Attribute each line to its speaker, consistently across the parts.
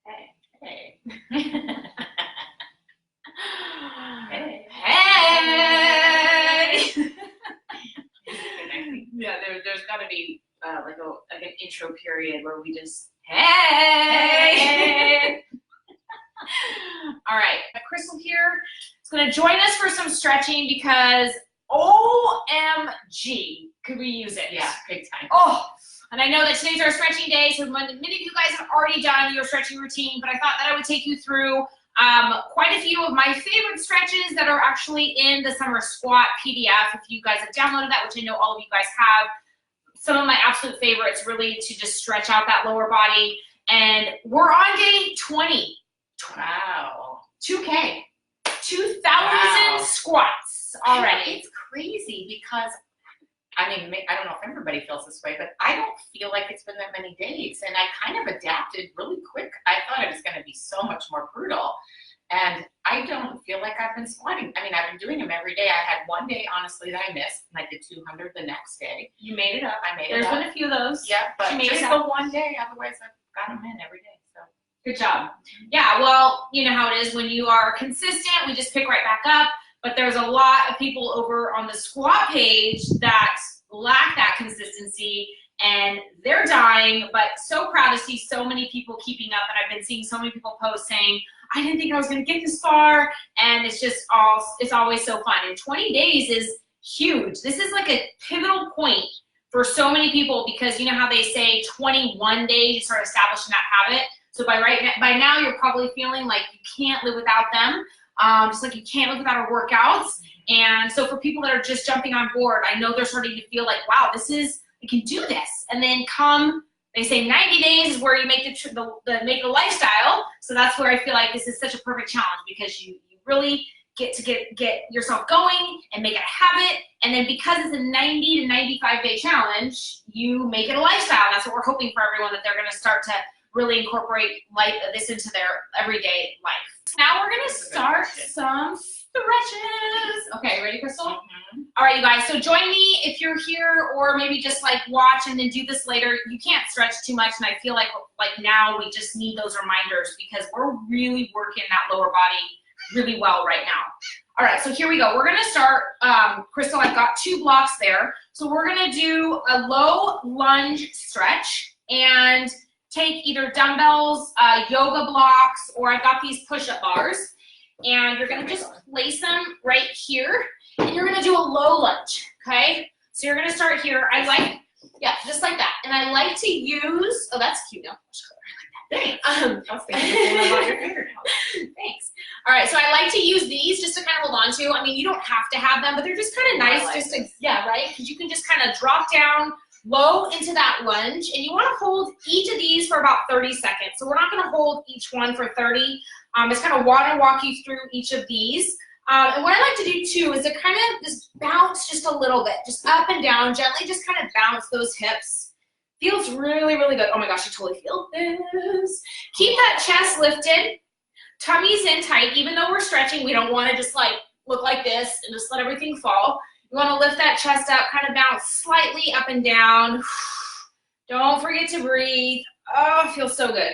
Speaker 1: Hey.
Speaker 2: Hey.
Speaker 1: Hey.
Speaker 2: Hey. Yeah, there's got to be like an intro period where we just hey. All right, Crystal here is going to join us for some stretching because OMG, could we use it?
Speaker 1: Yeah, big time.
Speaker 2: Oh, and I know that today's our stretching day, so many of you guys have already done your stretching routine, but I thought that I would take you through quite a few of my favorite stretches that are actually in the Summer Squat PDF. If you guys have downloaded that, which I know all of you guys have, some of my absolute favorites really to just stretch out that lower body. And we're on day 20.
Speaker 1: Wow.
Speaker 2: 2K. 2,000
Speaker 1: Wow.
Speaker 2: squats already.
Speaker 1: It's crazy because, I mean, I don't know if everybody feels this way, but I don't feel like it's been that many days. And I kind of adapted really quick. I thought it was going to be so much more brutal. And I don't feel like I've been squatting. I mean, I've been doing them every day. I had one day, honestly, that I missed, and I did 200 the next day.
Speaker 2: You made it up.
Speaker 1: I made
Speaker 2: There's
Speaker 1: it up.
Speaker 2: been a few of those.
Speaker 1: Yeah, but
Speaker 2: She made
Speaker 1: just
Speaker 2: it
Speaker 1: the
Speaker 2: up.
Speaker 1: one day. Otherwise, I've got them in every day. So
Speaker 2: Good job. Yeah, well, you know how it is when you are consistent, we just pick right back up. But there's a lot of people over on the squat page that lack that consistency and they're dying, but so proud to see so many people keeping up. And I've been seeing so many people post saying, I didn't think I was going to get this far. And it's just it's always so fun. And 20 days is huge. This is like a pivotal point for so many people because you know how they say 21 days you start establishing that habit. So by now you're probably feeling like you can't live without them, just like you can't live without our workouts. And so for people that are just jumping on board, I know they're starting to feel like, wow, we can do this. And then they say 90 days is where you make make a lifestyle. So that's where I feel like this is such a perfect challenge because you really get to get yourself going and make it a habit. And then because it's a 90 to 95 day challenge, you make it a lifestyle. And that's what we're hoping for everyone, that they're going to start to really incorporate this into their everyday life. Now we're going to start some stretches. Okay, ready, Crystal?
Speaker 1: mm-hmm.
Speaker 2: All right, you guys, so join me if you're here or maybe just like watch and then do this later. You can't stretch too much, and I feel like now we just need those reminders because we're really working that lower body really well right now. All right, so here we go. We're gonna start, Crystal, I've got 2 blocks there. So we're gonna do a low lunge stretch and take either dumbbells, yoga blocks, or I've got these push-up bars. And you're gonna just place them right here, and you're gonna do a low lunge, okay? So you're gonna start here. Yeah, just like that. And I like to use, oh, that's cute. No,
Speaker 1: Thanks. I was thinking about your fingernails.
Speaker 2: Thanks. All right, so I like to use these just to kind of hold on to. I mean, you don't have to have them, but they're just kind of nice right? Because you can just kind of drop down low into that lunge, and you want to hold each of these for about 30 seconds. So we're not going to hold each one for 30. Just kind of want to walk you through each of these. And what I like to do too is to kind of just bounce just a little bit, just up and down, gently just kind of bounce those hips. Feels really, really good. Oh my gosh, I totally feel this. Keep that chest lifted, tummy's in tight. Even though we're stretching, we don't want to just like look like this and just let everything fall. You want to lift that chest up, kind of bounce slightly up and down. Don't forget to breathe. Oh, it feels so good.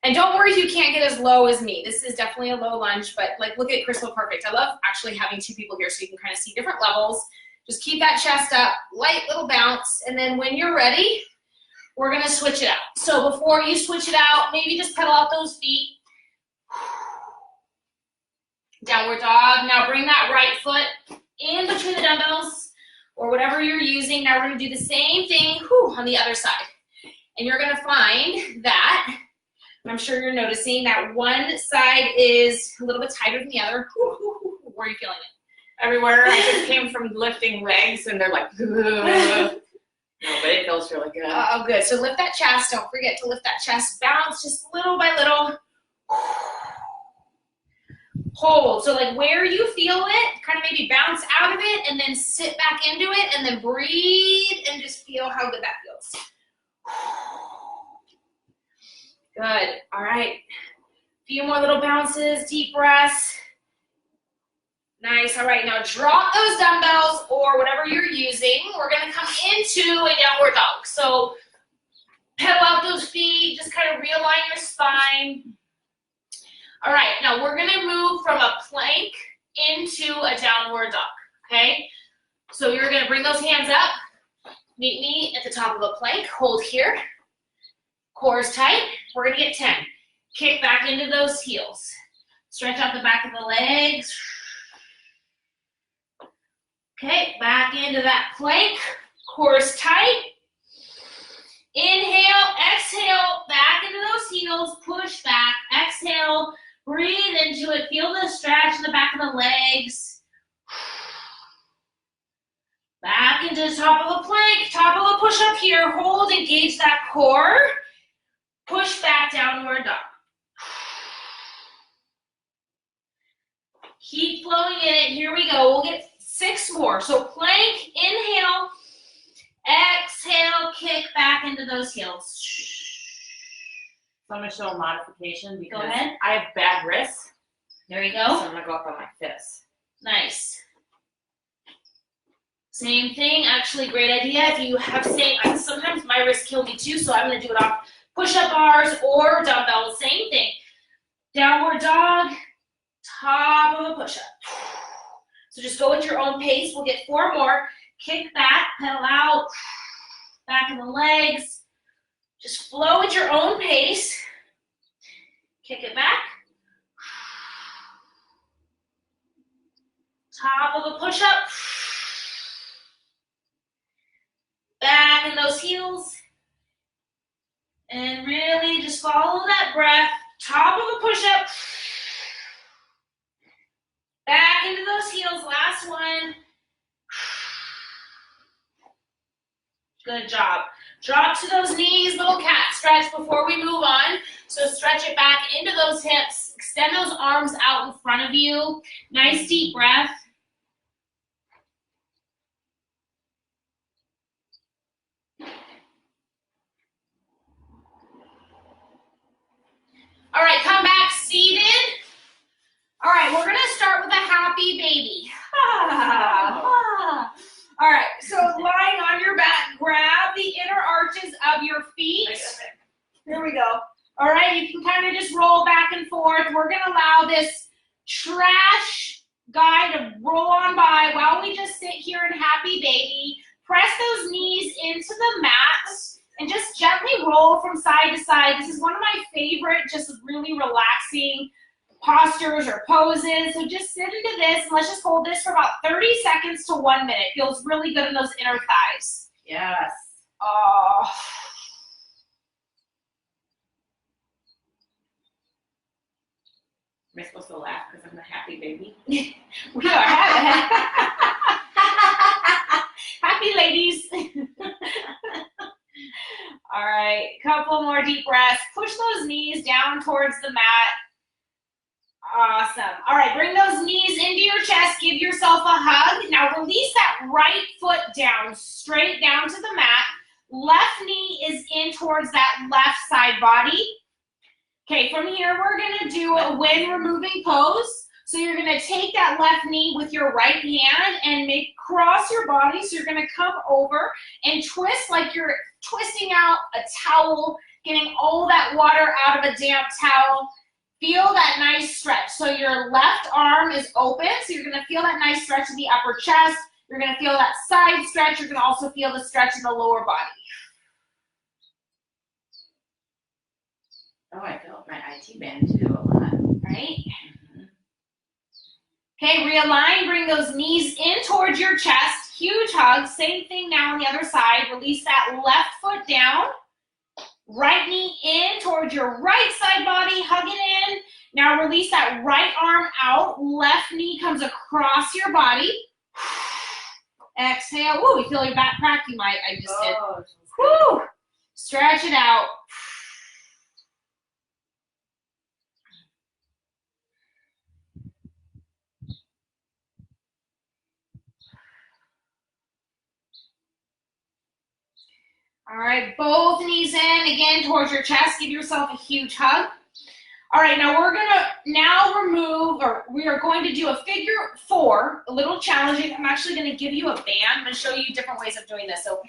Speaker 2: And don't worry if you can't get as low as me. This is definitely a low lunge, but like look at Crystal, perfect. I love actually having 2 people here so you can kind of see different levels. Just keep that chest up, light little bounce, and then when you're ready, we're gonna switch it out. So before you switch it out, maybe just pedal out those feet. Downward dog. Now bring that right foot in between the dumbbells or whatever you're using. Now we're gonna do the same thing on the other side. And you're gonna find that, I'm sure you're noticing that one side is a little bit tighter than the other. Where are you feeling it?
Speaker 1: Everywhere. I just came from lifting legs, and they're like, no, but it feels really good.
Speaker 2: Oh, good. So lift that chest. Don't forget to lift that chest. Bounce just little by little. Hold. So like where you feel it, kind of maybe bounce out of it, and then sit back into it, and then breathe, and just feel how good that feels. Good. All right. A few more little bounces, deep breaths. Nice. All right. Now drop those dumbbells or whatever you're using. We're going to come into a downward dog. So Pedal out those feet, just kind of realign your spine. All right, now we're gonna move from a plank into a downward dog, okay? So you're gonna bring those hands up, meet me at the top of a plank, hold here, core is tight, we're gonna get 10. Kick back into those heels. Stretch out the back of the legs. Okay, back into that plank, core is tight. Inhale, exhale, back into those heels, push back, exhale, breathe into it, feel the stretch in the back of the legs. Back into the top of the plank, top of the push-up here, hold, engage that core, push back, downward dog. Keep flowing in it, here we go, we'll get 6 more. So plank, inhale, exhale, kick back into those heels.
Speaker 1: So I'm going to show a modification because
Speaker 2: Go ahead.
Speaker 1: I have bad wrists.
Speaker 2: There you
Speaker 1: So
Speaker 2: go.
Speaker 1: I'm going to go up on my fists.
Speaker 2: Nice. Same thing, actually great idea. If you have sometimes my wrists kill me too, so I'm going to do it off push-up bars or dumbbells. Same thing. Downward dog, top of a push-up. So just go at your own pace. We'll get 4 more. Kick back, pedal out, back in the legs. Just flow at your own pace. Kick it back. Top of a push-up. Back in those heels. And really just follow that breath. Top of a push-up. Back into those heels. Last one. Good job. Drop to those knees, little cat stretch before we move on. So stretch it back into those hips. Extend those arms out in front of you. Nice deep breath. All right, come back seated. All right, we're gonna start with a happy baby. All right, so lying on your back, grab the inner arches of your feet. Here we go. All right, you can kind of just roll back and forth. We're gonna allow this trash guy to roll on by while we just sit here in happy baby. Press those knees into the mat and just gently roll from side to side. This is one of my favorite, just really relaxing postures or poses. So just sit into this and let's just hold this for about 30 seconds to 1 minute. Feels really good in those inner thighs.
Speaker 1: Yes.
Speaker 2: Oh.
Speaker 1: Am I supposed to laugh because I'm a happy baby?
Speaker 2: We are happy ladies. All right, couple more deep breaths. Push those knees down towards the mat. Awesome. All right, bring those knees into your chest. Give yourself a hug. Now release that right foot down, straight down to the mat. Left knee is in towards that left side body. Okay, from here, we're gonna do a wind removing pose. So you're gonna take that left knee with your right hand and cross your body. So you're gonna come over and twist like you're twisting out a towel, getting all that water out of a damp towel. Feel that nice stretch. So your left arm is open. So you're gonna feel that nice stretch in the upper chest. You're gonna feel that side stretch. You're gonna also feel the stretch in the lower body.
Speaker 1: Oh, I feel my IT band too a lot.
Speaker 2: Right? Okay, realign, bring those knees in towards your chest, huge hug. Same thing now on the other side. Release that left foot down, right knee in towards your right side body, hug it in. Now release that right arm out, left knee comes across your body. Exhale, woo, you feel your back crack, I just did. Woo, stretch it out. All right, both knees in, again, towards your chest. Give yourself a huge hug. All right, now we're gonna remove, or we are going to do a figure 4, a little challenging. I'm actually gonna give you a band. I'm gonna show you different ways of doing this. So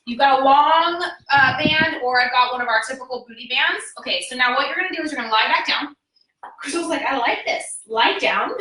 Speaker 2: you've got a long band, or I've got one of our typical booty bands. Okay, so now what you're gonna do is you're gonna lie back down. Crystal's like, I like this. Lie down.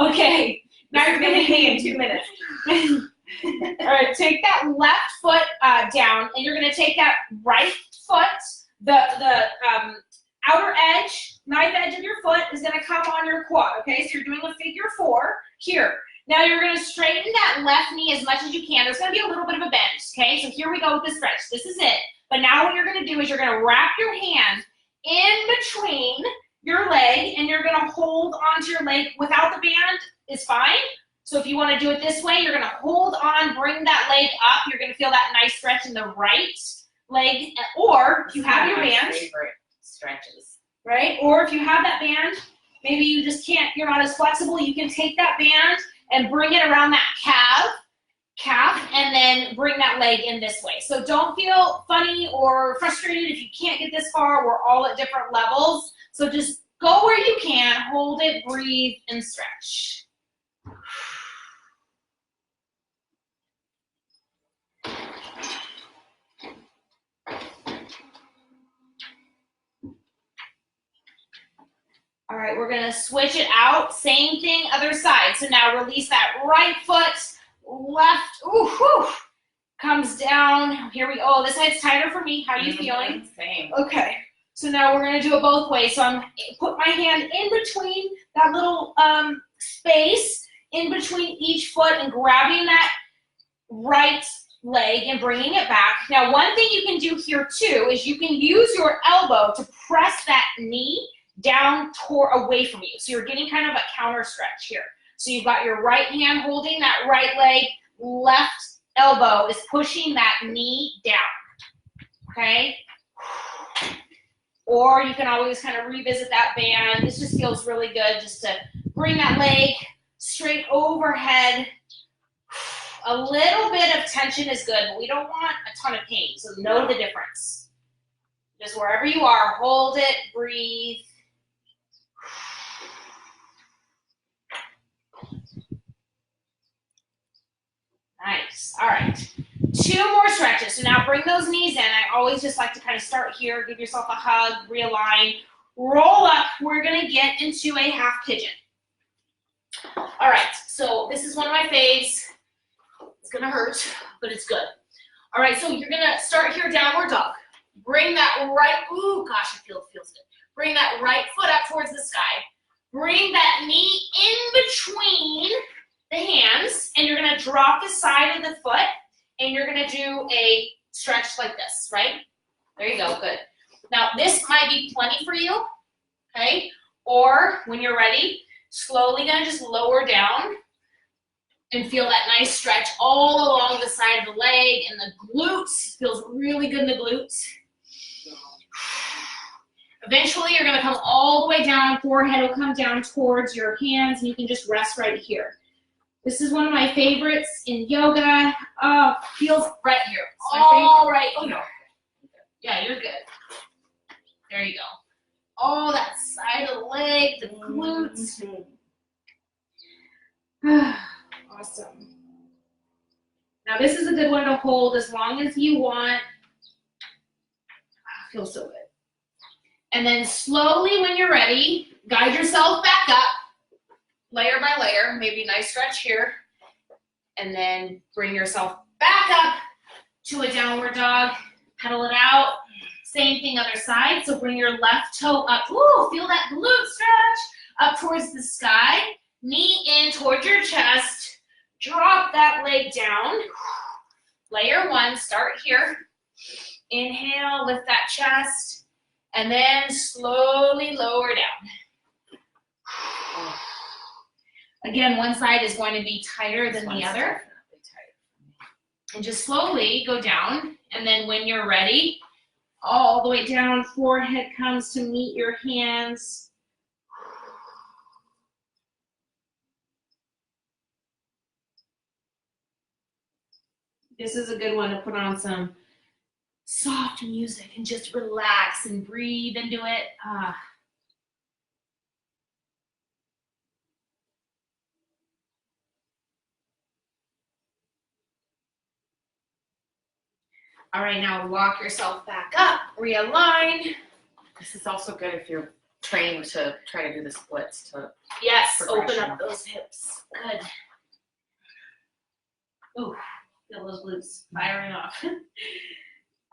Speaker 2: Okay, now you're gonna hang in 2 minutes. All right, take that left foot down, and you're gonna take that right foot, the outer edge, knife edge of your foot is gonna come on your quad, okay? So you're doing a figure 4 here. Now you're gonna straighten that left knee as much as you can. There's gonna be a little bit of a bend, okay? So here we go with the stretch. This is it. But now what you're gonna do is you're gonna wrap your hand in between your leg, and you're gonna hold onto your leg without the band is fine. So if you wanna do it this way, you're gonna hold on, bring that leg up. You're gonna feel that nice stretch in the right leg, or if you have your band,
Speaker 1: favorite stretches,
Speaker 2: right? Or if you have that band, maybe you just can't, you're not as flexible, you can take that band and bring it around that calf, and then bring that leg in this way. So don't feel funny or frustrated if you can't get this far. We're all at different levels. So just go where you can, hold it, breathe, and stretch. All right, we're gonna switch it out. Same thing, other side. So now release that right foot, left, ooh, whew, comes down. Here we go. Oh, this side's tighter for me. How are you feeling?
Speaker 1: Same.
Speaker 2: Okay, so now we're gonna do it both ways. So I'm put my hand in between that little space, in between each foot, and grabbing that right leg and bringing it back. Now, one thing you can do here too is you can use your elbow to press that knee down away from you. So you're getting kind of a counter stretch here. So you've got your right hand holding that right leg, left elbow is pushing that knee down, okay? Or you can always kind of revisit that band. This just feels really good just to bring that leg straight overhead. A little bit of tension is good, but we don't want a ton of pain, so know the difference. Just wherever you are, hold it, breathe. Nice. All right. 2 more stretches. So now bring those knees in. I always just like to kind of start here, give yourself a hug, realign, roll up. We're going to get into a half pigeon. All right. So this is one of my faves. It's going to hurt, but it's good. All right. So you're going to start here, downward dog. Bring that right, ooh, gosh, it feels good. Bring that right foot up towards the sky. Bring that knee in between the hands, and you're gonna drop the side of the foot, and you're gonna do a stretch like this, right? There you go, good. Now, this might be plenty for you, okay? Or, when you're ready, slowly gonna just lower down and feel that nice stretch all along the side of the leg and the glutes. Feels really good in the glutes. Eventually, you're gonna come all the way down, forehead will come down towards your hands, and you can just rest right here. This is one of my favorites in yoga. Oh, feels right here. All right. Oh, no. Yeah, you're good. There you go. Oh, that side of the leg, the glutes. Awesome. Now, this is a good one to hold as long as you want. Feels so good. And then slowly, when you're ready, guide yourself back up. Layer by layer, maybe nice stretch here, and then bring yourself back up to a downward dog, pedal it out, same thing other side, so bring your left toe up, ooh, feel that glute stretch, up towards the sky, knee in towards your chest, drop that leg down, layer 1, start here, inhale, lift that chest, and then slowly lower down. Again, one side is going to be tighter than the other. And just slowly go down. And then when you're ready, all the way down, forehead comes to meet your hands. This is a good one to put on some soft music and just relax and breathe into it. All right, now lock yourself back up, realign.
Speaker 1: This is also good if you're trained to try to do the splits to
Speaker 2: Yes, open up those hips. Good. Ooh, feel those glutes firing off.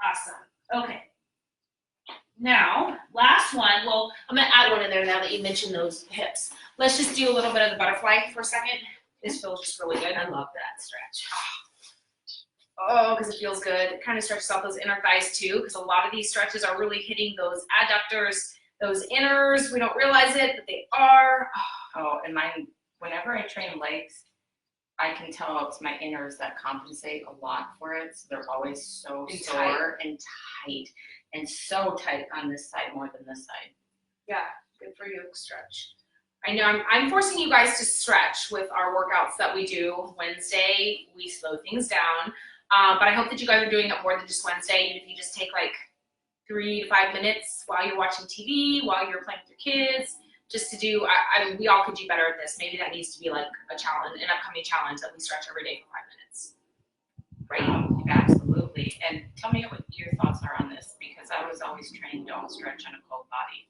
Speaker 2: Awesome. Okay. Now, last one. Well, I'm going to add one in there now that you mentioned those hips. Let's just do a little bit of the butterfly for a second. This feels just really good. I love that stretch. Oh, because it feels good. It kind of stretches out those inner thighs too, because a lot of these stretches are really hitting those adductors, those inners. We don't realize it, but they are.
Speaker 1: Oh, and mine, whenever I train legs, I can tell it's my inners that compensate a lot for it. So they're always so sore and tight, and so tight on this side more than this side.
Speaker 2: Yeah, good for you. Stretch. I know I'm forcing you guys to stretch with our workouts that we do. Wednesday, we slow things down. But I hope that you guys are doing it more than just Wednesday. Even if you just take like 3 to 5 minutes while you're watching TV, while you're playing with your kids, just to do, I mean, we all could do better at this. Maybe that needs to be like a challenge, an upcoming challenge that we stretch every day for 5 minutes.
Speaker 1: Right? Absolutely. And tell me what your thoughts are on this, because I was always trained don't stretch on a cold body.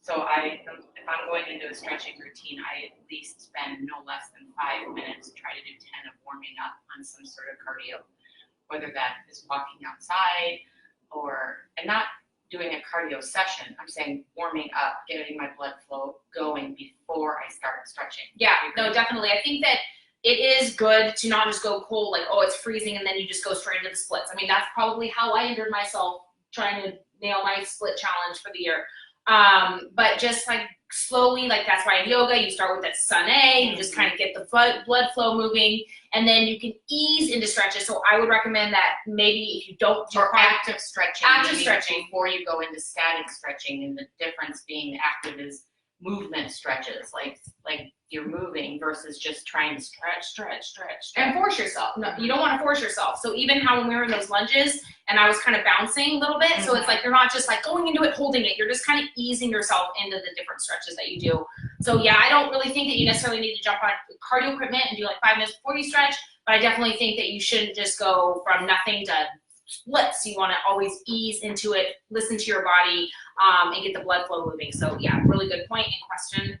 Speaker 1: So if I'm going into a stretching routine, I at least spend no less than 5 minutes, try to do 10 of warming up on some sort of cardio, whether that is walking outside and not doing a cardio session. I'm saying warming up, getting my blood flow going before I start stretching.
Speaker 2: Yeah, no, definitely. I think that it is good to not just go cold, like, oh, it's freezing, and then you just go straight into the splits. I mean, that's probably how I injured myself trying to nail my split challenge for the year. But just like slowly, like that's why in yoga, you start with that sun A, you just kind of get the blood flow moving, and then you can ease into stretches. So I would recommend that maybe if you don't do
Speaker 1: active stretching before you go into static stretching, and the difference being active is movement stretches, like you're moving versus just trying to stretch.
Speaker 2: And force yourself. No, you don't want to force yourself. So even how when we were in those lunges and I was kind of bouncing a little bit, so it's like you're not just like going into it, holding it. You're just kind of easing yourself into the different stretches that you do. So yeah, I don't really think that you necessarily need to jump on cardio equipment and do like 5 minutes before you stretch, but I definitely think that you shouldn't just go from nothing to splits. You want to always ease into it, listen to your body, and get the blood flow moving. So yeah, really good point and question.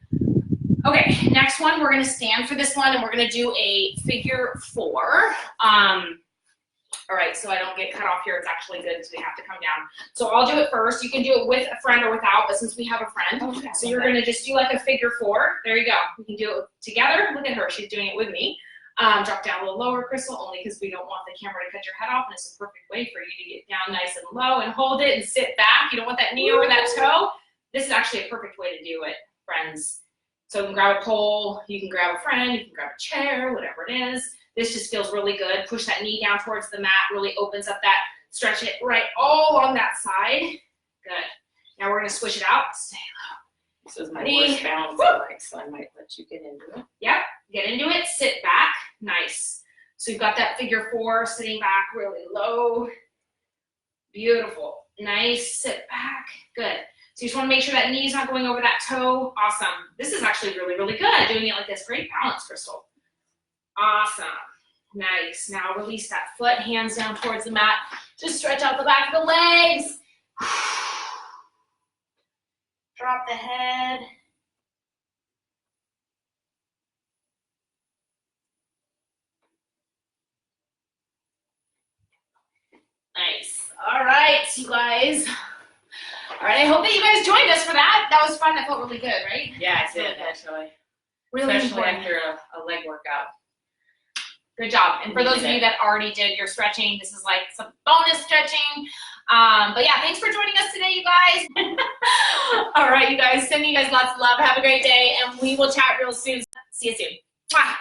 Speaker 2: Okay, next one, we're going to stand for this one, and we're going to do a figure 4. All right, so I don't get cut off here. It's actually good because we have to come down. So I'll do it first. You can do it with a friend or without, but since we have a friend, so you're going to just do like a figure 4. There you go. We can do it together. Look at her. She's doing it with me. Drop down a little lower, Crystal, only because we don't want the camera to cut your head off, and it's a perfect way for you to get down nice and low and hold it and sit back. You don't want that knee over that toe. This is actually a perfect way to do it, friends. So you can grab a pole, you can grab a friend, you can grab a chair, whatever it is. This just feels really good. Push that knee down towards the mat, really opens up that, stretch it right all along that side. Good. Now we're gonna switch it out. Stay low.
Speaker 1: This is my worst balance I like, so I might let you get into it.
Speaker 2: Yep, get into it, sit back, nice. So you've got that figure 4, sitting back really low. Beautiful, nice, sit back, good. So you just want to make sure that knee's not going over that toe. Awesome. This is actually really, really good. Doing it like this. Great balance, Crystal. Awesome. Nice. Now release that foot, hands down towards the mat. Just stretch out the back of the legs. Drop the head. Nice. All right, you guys. All right, I hope that you guys joined us for that. That was fun. That felt really good, right?
Speaker 1: Yeah, I did, actually.
Speaker 2: Really
Speaker 1: Especially
Speaker 2: important.
Speaker 1: after a leg workout.
Speaker 2: Good job. And for those of you that already did your stretching, this is like some bonus stretching. But yeah, thanks for joining us today, you guys. All right, you guys, sending you guys lots of love. Have a great day, and we will chat real soon. See you soon. Bye.